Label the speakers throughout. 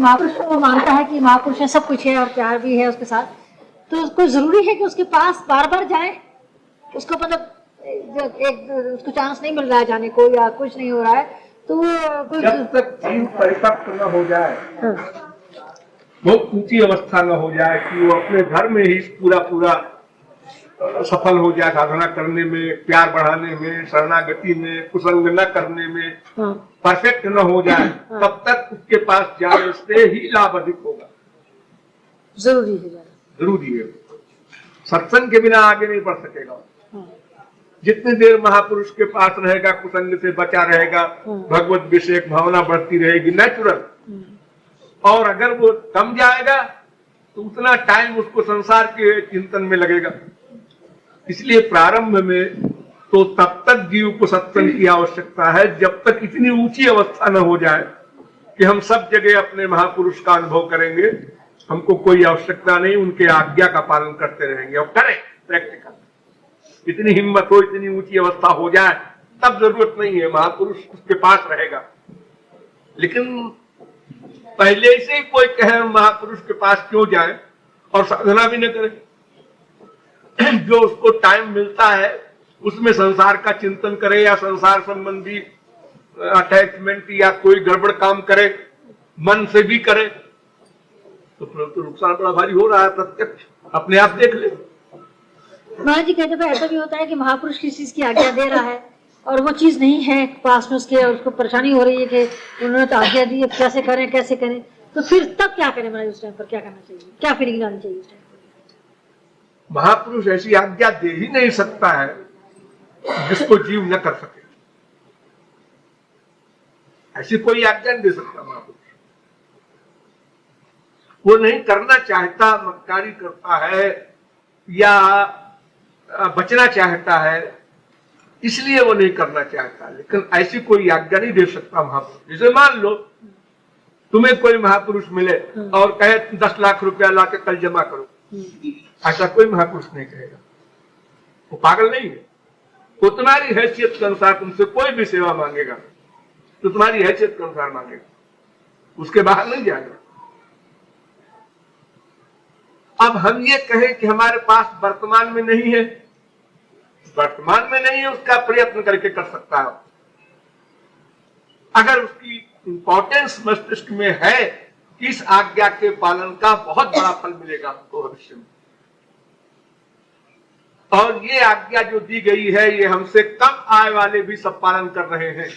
Speaker 1: महापुरुष को मानता है कि महापुरुष है, सब कुछ है और प्यार भी है उसके साथ, तो उसको जरूरी है कि उसके पास बार बार जाए? उसको मतलब उसको चांस नहीं मिल रहा है जाने को या कुछ नहीं हो रहा है तो कोई
Speaker 2: जब तक जीव परिपक्व न हो जाए, बहुत ऊंची अवस्था न हो जाए कि वो अपने घर में ही पूरा सफल हो जाए साधना करने में, प्यार बढ़ाने में, शरणागति में, कुसंग न करने में, परफेक्ट न हो जाए, तब तक उसके पास जाने से ही लाभ अधिक होगा। जरूरी है। सत्संग के बिना आगे नहीं बढ़ सकेगा। जितनी देर महापुरुष के पास रहेगा, कुसंग से बचा रहेगा, भगवत विषय भावना बढ़ती रहेगी नेचुरल। और अगर वो कम जाएगा तो उतना टाइम उसको संसार के चिंतन में लगेगा। इसलिए प्रारंभ में तो तब तक जीव को सत्संग की आवश्यकता है जब तक इतनी ऊंची अवस्था न हो जाए कि हम सब जगह अपने महापुरुष का अनुभव करेंगे, हमको कोई आवश्यकता नहीं, उनके आज्ञा का पालन करते रहेंगे और करें प्रैक्टिकल। इतनी हिम्मत हो, इतनी ऊंची अवस्था हो जाए तब जरूरत नहीं है, महापुरुष उसके पास रहेगा। लेकिन पहले से ही कोई कहे महापुरुष के पास क्यों जाए और साधना भी न करे, जो उसको टाइम मिलता है उसमें संसार का चिंतन करे या संसार संबंधी अटैचमेंट या कोई गड़बड़ काम करे, मन से भी करे, तो नुकसान बड़ा भारी हो रहा है। प्रत्यक्ष अपने आप देख ले।
Speaker 1: महाराज जी कहते हैं ऐसा भी होता है कि महापुरुष किसी चीज की आज्ञा दे रहा है और वो चीज नहीं है पास में उसके, और उसको परेशानी हो रही है कि उन्होंने तो आज्ञा दी, कैसे करें, तो फिर तब क्या करें महाराज? उस टाइम पर क्या करना चाहिए, क्या फीलिंग लानी चाहिए उस टाइम पर?
Speaker 2: महापुरुष ऐसी आज्ञा दे ही नहीं सकता है जिसको जीव न कर सके। ऐसी कोई आज्ञा नहीं दे सकता महापुरुष। वो नहीं करना चाहता, मक्कारी करता है या बचना चाहता है, इसलिए वो नहीं करना चाहता। लेकिन ऐसी कोई आज्ञा नहीं दे सकता महापुरुष। जैसे मान लो तुम्हें कोई महापुरुष मिले और कहे 10 लाख रुपया लाके कल जमा करो, ऐसा कोई महापुरुष नहीं कहेगा। वो पागल नहीं है। वो तुम्हारी हैसियत के अनुसार तुमसे कोई भी सेवा मांगेगा तो तुम्हारी हैसियत के अनुसार मांगेगा, उसके बाहर नहीं जाएगा। अब हम ये कहें कि हमारे पास वर्तमान में नहीं है, वर्तमान में नहीं है, उसका प्रयत्न करके कर सकता है। अगर उसकी इंपॉर्टेंस मस्तिष्क में है कि इस आज्ञा के पालन का बहुत बड़ा फल मिलेगा हमको भविष्य में, और ये आज्ञा जो दी गई है ये हमसे कम आय वाले भी सब पालन कर रहे हैं,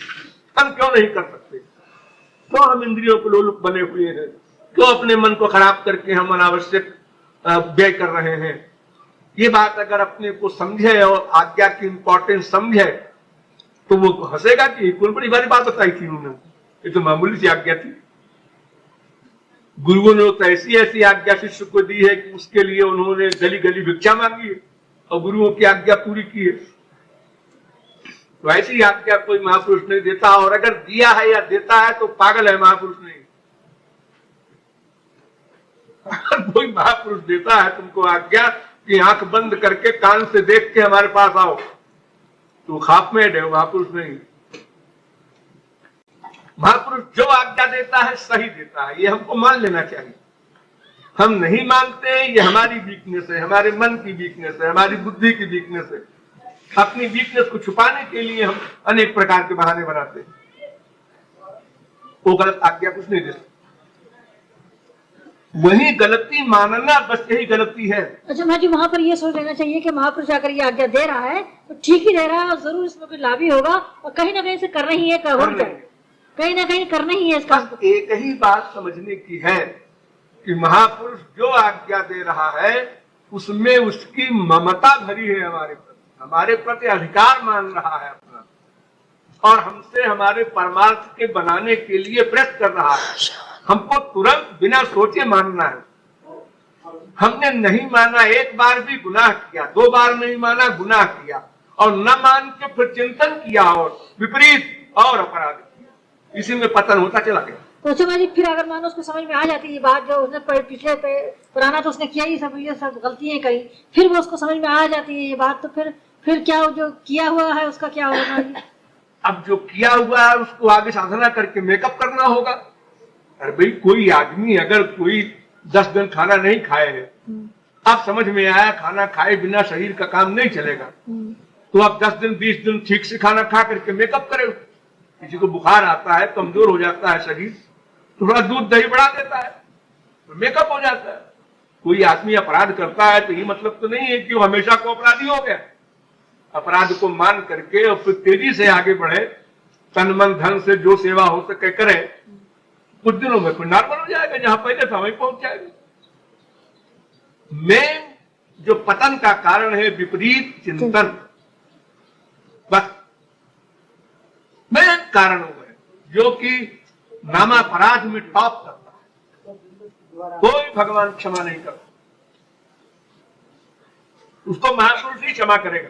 Speaker 2: हम क्यों नहीं कर सकते? क्यों हम इंद्रियों को लोलुप बने हुए हैं? क्यों अपने मन को खराब करके हम अनावश्यक व्यय कर रहे हैं? ये बात अगर अपने को समझे और आज्ञा की इंपॉर्टेंस समझे तो वो हंसेगा कि कोई बड़ी भारी बात बताई थी उन्होंने, ये तो मामूली सी आज्ञा थी। गुरुओं ने तो ऐसी ऐसी आज्ञा शिष्य को दी है कि उसके लिए उन्होंने गली गली भिक्षा मांगी है और गुरुओं की आज्ञा पूरी की है। तो ऐसी आज्ञा कोई महापुरुष नहीं देता, और अगर दिया है या देता है तो पागल है, महापुरुष नहीं। अगर कोई महापुरुष देता है तुमको आज्ञा कि आंख बंद करके कान से देख के हमारे पास आओ, तो खाप में है, महापुरुष नहीं। महापुरुष जो आज्ञा देता है सही देता है, ये हमको मान लेना चाहिए। हम नहीं मानते, ये हमारी वीकनेस है, हमारे मन की वीकनेस है, हमारी बुद्धि की वीकनेस है। अपनी वीकनेस को छुपाने के लिए हम अनेक प्रकार के बहाने बनाते हैं। वो गलत आज्ञा कुछ नहीं दे सकते, वही गलती मानना, बस यही गलती है।
Speaker 1: अच्छा मैं जी वहां पर ये सोच लेना चाहिए कि महापुरुष अगर ये आज्ञा दे रहा है तो ठीक ही दे रहा है और जरूर इसमें कोई लाभ ही होगा, और कहीं ना कहीं से करना ही है, कहीं ना कहीं करना ही है इसका।
Speaker 2: एक ही बात समझने की है कि महापुरुष जो आज्ञा दे रहा है उसमें उसकी ममता भरी है, हमारे प्रति अधिकार मान रहा है अपना, और हमसे हमारे परमार्थ के बनाने के लिए प्रयत्न कर रहा है। हमको तुरंत बिना सोचे मानना है। हमने नहीं माना, एक बार भी गुनाह किया, 2 बार नहीं माना गुनाह किया, और न मान के फिर चिंतन किया और विपरीत और अपराध किया, इसी में पतन होता चला गया।
Speaker 1: तो अच्छा जी फिर अगर मानो उसको समझ में आ जाती है ये बात, जो उसने पिछले पुराना तो उसने किया ही सब, ये सब गलतियां करी, फिर वो उसको समझ में आ जाती है ये बात, तो फिर क्या जो किया हुआ है उसका क्या होगा?
Speaker 2: अब जो किया हुआ है उसको आगे साधना करके मेकअप करना होगा। अरे भाई, कोई आदमी अगर कोई 10 दिन खाना नहीं खाए है, अब समझ में आया खाना खाए बिना शरीर का काम नहीं चलेगा, तो आप 10 दिन 20 दिन ठीक से खाना खा करके मेकअप करे। किसी को बुखार आता है, कमजोर हो जाता है शरीर, थोड़ा दूध दही बढ़ा देता है तो मेकअप हो जाता है। कोई आदमी अपराध करता है तो ये मतलब तो नहीं है कि वो हमेशा को अपराधी हो गया। अपराध को मान करके और फिर तेजी से आगे बढ़े, तन मन धन से जो सेवा हो सके करे, कुछ दिनों में फिर नॉर्मल हो जाएगा, जहां पहले था वहीं पहुंच जाएगा। मेन जो पतन का कारण है विपरीत चिंतन, बस मेन कारण वो है जो कि नामापराध में टॉप करता है। कोई भगवान क्षमा नहीं करता, उसको महापुरुष ही क्षमा करेगा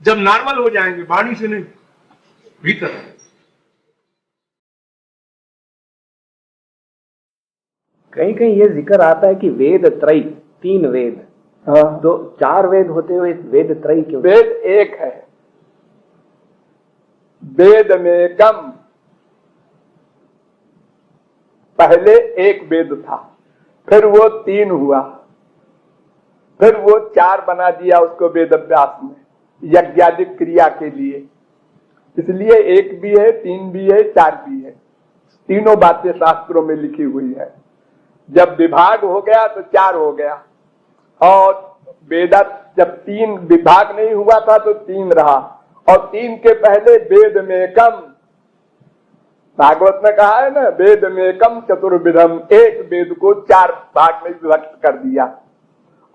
Speaker 2: जब नॉर्मल हो जाएंगे, वाणी से नहीं, भीतर।
Speaker 3: कहीं कहीं ये जिक्र आता है कि वेद त्रय, 3 वेद, तो 4 वेद होते हुए वेद त्रय क्यों?
Speaker 4: वेद एक है, वेद में कम, पहले एक वेद था, फिर वो 3 हुआ, फिर वो 4 बना दिया उसको वेद अभ्यास में, यज्ञादिक क्रिया के लिए। इसलिए 1 भी है, 3 भी है, 4 भी है। तीनों बातें शास्त्रों में लिखी हुई है। जब विभाग हो गया तो 4 हो गया, और वेद जब 3 विभाग नहीं हुआ था तो 3 रहा, और 3 के पहले वेद में कम। भागवत ने कहा है ना, वेद में कम चतुर्विधम, एक वेद को 4 भाग में विभक्त कर दिया।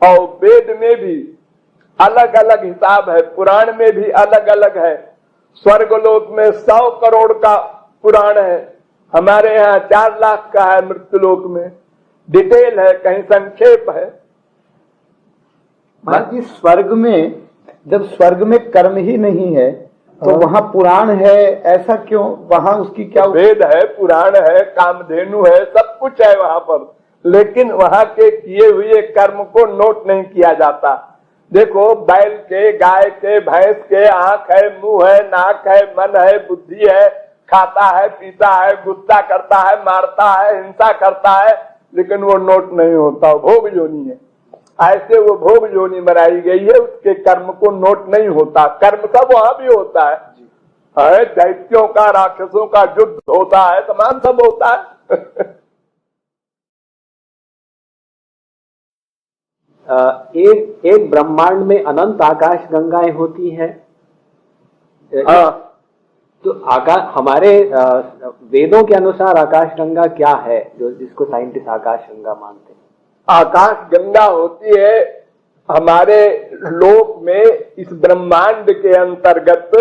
Speaker 4: और वेद में भी अलग अलग हिसाब है, पुराण में भी अलग अलग है। स्वर्गलोक में 100 करोड़ का पुराण है, हमारे यहाँ 4 लाख का है। मृत्युलोक में डिटेल है, कहीं संक्षेप है।
Speaker 3: महाराज जी, स्वर्ग में, जब स्वर्ग में कर्म ही नहीं है तो वहाँ पुराण है, ऐसा क्यों? वहाँ उसकी क्या?
Speaker 4: वेद है, पुराण है, कामधेनु है, सब कुछ है वहां पर, लेकिन वहां के किए हुए कर्म को नोट नहीं किया जाता। देखो, बैल के, गाय के, भैंस के आंख है, मुंह है, नाक है, मन है, बुद्धि है, खाता है, पीता है, गुस्सा करता है, मारता है, हिंसा करता है, लेकिन वो नोट नहीं होता, भोग योनि है। ऐसे वो भोग योनि बनाई गई है, उसके कर्म को नोट नहीं होता। कर्म सब वहां भी होता है, दैत्यों का, राक्षसों का युद्ध होता है, तमाम सब होता है।
Speaker 3: एक ब्रह्मांड में अनंत आकाश गंगाएं होती हैं। तो आकाश, हमारे वेदों के अनुसार आकाश गंगा क्या है, जो जिसको साइंटिस्ट आकाश गंगा मानते हैं?
Speaker 4: आकाश गंगा होती है हमारे लोक में, इस ब्रह्मांड के अंतर्गत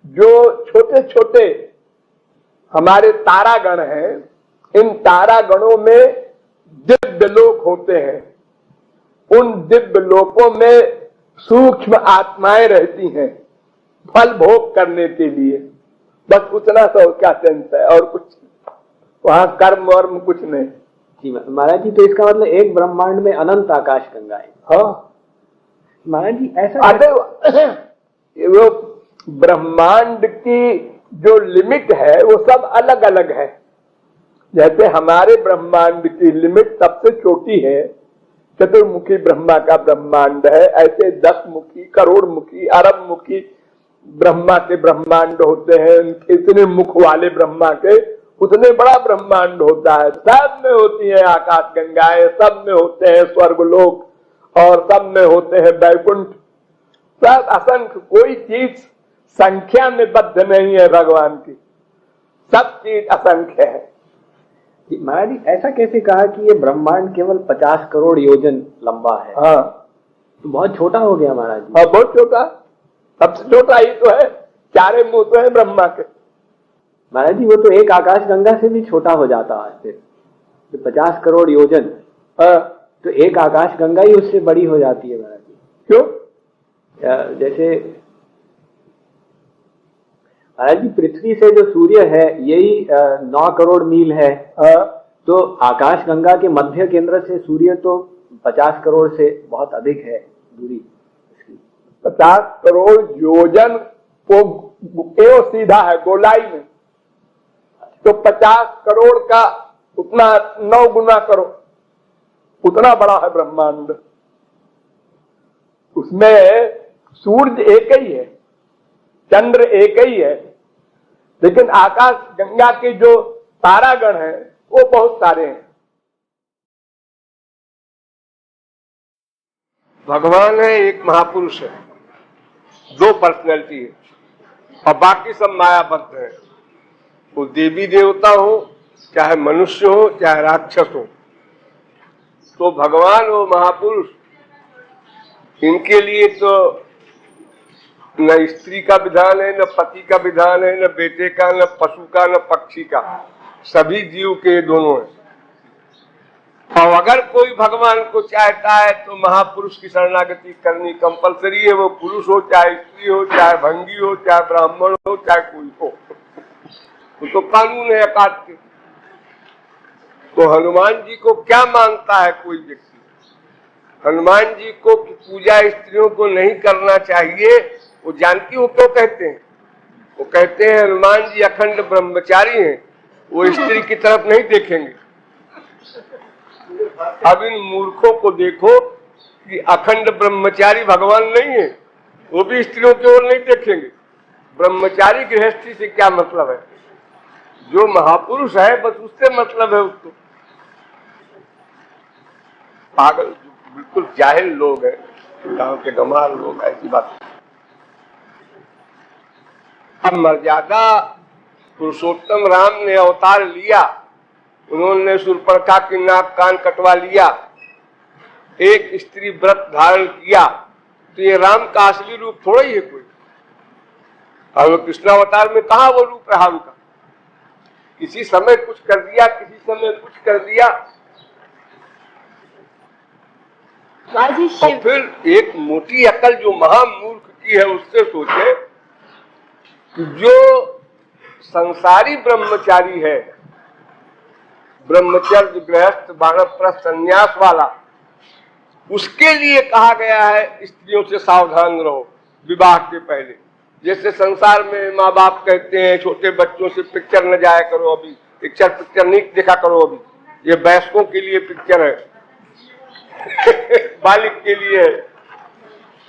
Speaker 4: जो छोटे छोटे हमारे तारागण हैं, इन तारागणों में दिव्य लोक होते हैं। उन दिव्य लोकों में सूक्ष्म आत्माएं रहती हैं फल भोग करने के लिए, बस उतना सा उसका सेंस है, और कुछ वहां कर्म वर्म कुछ नहीं।
Speaker 3: जी महाराज जी, तो इसका मतलब एक ब्रह्मांड में अनंत आकाश गंगाएं।
Speaker 4: हाँ
Speaker 3: महाराज जी, ऐसा
Speaker 4: वो ब्रह्मांड की जो लिमिट है वो सब अलग अलग है। जैसे हमारे ब्रह्मांड की लिमिट सबसे छोटी है, चतुर्मुखी ब्रह्मा का ब्रह्मांड है। ऐसे 10 मुखी, करोड़ मुखी, अरब मुखी ब्रह्मा के ब्रह्मांड होते हैं। इतने मुख वाले ब्रह्मा के उतने बड़ा ब्रह्मांड होता है। सब में होती है आकाश गंगाएं, सब में होते हैं स्वर्गलोक, और सब में होते हैं वैकुंठ। सब असंख्य, कोई चीज संख्या में बद्ध नहीं है भगवान की, सब चीज असंख्य है।
Speaker 3: महाराज जी, ऐसा कैसे कहा कि ये ब्रह्मांड केवल 50 करोड़ योजन लंबा है?
Speaker 4: हाँ,
Speaker 3: तो बहुत छोटा हो गया महाराज जी।
Speaker 4: हाँ, बहुत छोटा, सबसे छोटा ही तो है। 4 मुंह तो है ब्रह्मा के।
Speaker 3: महाराज जी, वो तो एक आकाश गंगा से भी छोटा हो जाता है फिर, तो 50 करोड़ योजन।
Speaker 4: हाँ,
Speaker 3: तो एक आकाश गंगा ही उससे बड़ी हो जाती है महाराज जी।
Speaker 4: क्यों?
Speaker 3: जैसे महाराज जी, पृथ्वी से जो सूर्य है यही 9 करोड़ मील है। तो आकाश गंगा के मध्य केंद्र से सूर्य तो 50 करोड़ से बहुत अधिक है दूरी इसकी।
Speaker 4: 50 करोड़ योजन वो सीधा है गोलाई में, तो 50 करोड़ का उतना 9 गुना करो, उतना बड़ा है ब्रह्मांड। उसमें सूर्य एक ही है, चंद्र एक ही है, लेकिन आकाश गंगा के जो तारागण हैं वो बहुत सारे हैं।
Speaker 2: भगवान है, एक महापुरुष है, 2 पर्सनैलिटी है, और बाकी सब मायाबद्ध है। वो देवी देवता हो, चाहे मनुष्य हो, चाहे राक्षस हो, तो भगवान वो महापुरुष, इनके लिए तो न स्त्री का विधान है, न पति का विधान है, न बेटे का, न पशु का, न पक्षी का, सभी जीव के दोनों है। और अगर कोई भगवान को चाहता है तो महापुरुष की शरणागति करनी कंपलसरी है। वो पुरुष हो, चाहे स्त्री हो, चाहे भंगी हो, चाहे ब्राह्मण हो, चाहे कोई हो, तो कानून है अकाट के। तो हनुमान जी को क्या मानता है कोई व्यक्ति? हनुमान जी को पूजा स्त्रियों को नहीं करना चाहिए, वो जानती हो क्यों कहते हैं? वो कहते हैं हनुमान जी अखंड ब्रह्मचारी हैं, वो स्त्री की तरफ नहीं देखेंगे। अब इन मूर्खों को देखो कि अखंड ब्रह्मचारी भगवान नहीं है, वो भी स्त्रियों की ओर नहीं देखेंगे। ब्रह्मचारी गृहस्थी से क्या मतलब है? जो महापुरुष है बस उससे मतलब है उसको। पागल, बिल्कुल जाहिल लोग हैं, गांव के गंवार लोग, ऐसी बात। अब मर्यादा पुरुषोत्तम राम ने अवतार लिया, उन्होंने शूर्पणखा की नाक कान कटवा लिया, एक स्त्री व्रत धारण किया, तो ये राम का असली रूप थोड़ा ही है कोई। और कृष्णावतार में कहा वो रूप रहा उनका? किसी समय कुछ कर दिया, किसी समय कुछ कर दिया। और फिर एक मोटी अकल जो महामूर्ख की है उससे सोचे कि जो संसारी ब्रह्मचारी है, ब्रह्मचर्य गृहस्थ वानप्रस्थ संन्यास वाला, उसके लिए कहा गया है स्त्रियों से सावधान रहो विवाह के पहले। जैसे संसार में माँ बाप कहते हैं छोटे बच्चों से पिक्चर न जाया करो, अभी पिक्चर नहीं देखा करो, अभी ये वयस्कों के लिए पिक्चर है बालिक के लिए है।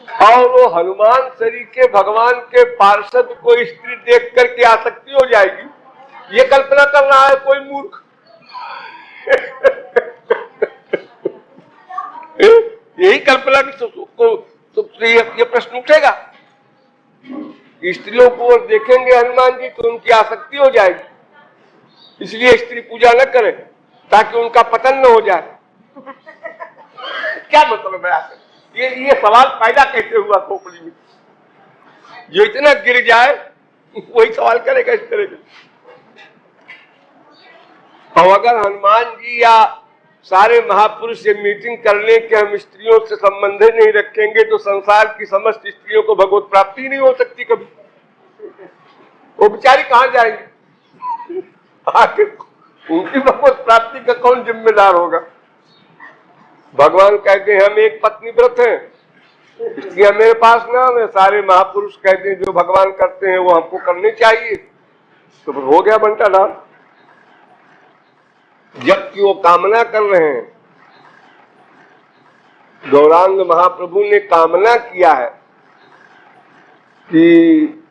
Speaker 2: और वो हनुमान शरी के भगवान के पार्षद को स्त्री देख करके आसक्ति हो जाएगी, ये कल्पना कर रहा है कोई मूर्ख। यही कल्पना की ये प्रश्न उठेगा, स्त्रियों को देखेंगे हनुमान जी तो उनकी आसक्ति हो जाएगी, इसलिए स्त्री पूजा न करें ताकि उनका पतन न हो जाए। क्या मतलब है? ये सवाल पैदा कैसे हुआ खोपड़ी में? जो इतना गिर जाए वही सवाल करेगा इस तरह के। और अगर हनुमान जी या सारे महापुरुष से मीटिंग कर ले कि हम स्त्रियों से संबंध नहीं रखेंगे तो संसार की समस्त स्त्रियों को भगवत प्राप्ति नहीं हो सकती कभी, वो बेचारी कहां जाएंगी? आखिर उनकी भगवत प्राप्ति का कौन जिम्मेदार होगा? भगवान कहते हैं हम एक पत्नी व्रत हैं, इसलिए मेरे पास ना है। सारे महापुरुष कहते हैं जो भगवान करते हैं वो हमको करने चाहिए, तो फिर हो गया बंटा नाम। जबकि वो कामना कर रहे हैं, गौरांग महाप्रभु ने कामना किया है कि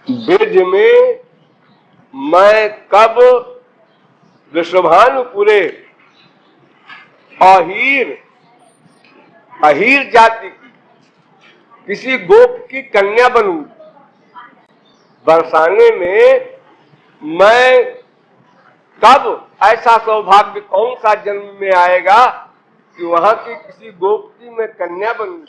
Speaker 2: ब्रज में मैं कब वृषभानुपुरे अहीर जाति की किसी गोप की कन्या बनूं, बरसाने में मैं कब ऐसा सौभाग्य कौन सा जन्म में आएगा कि वहां की किसी गोप की मैं कन्या बनूं।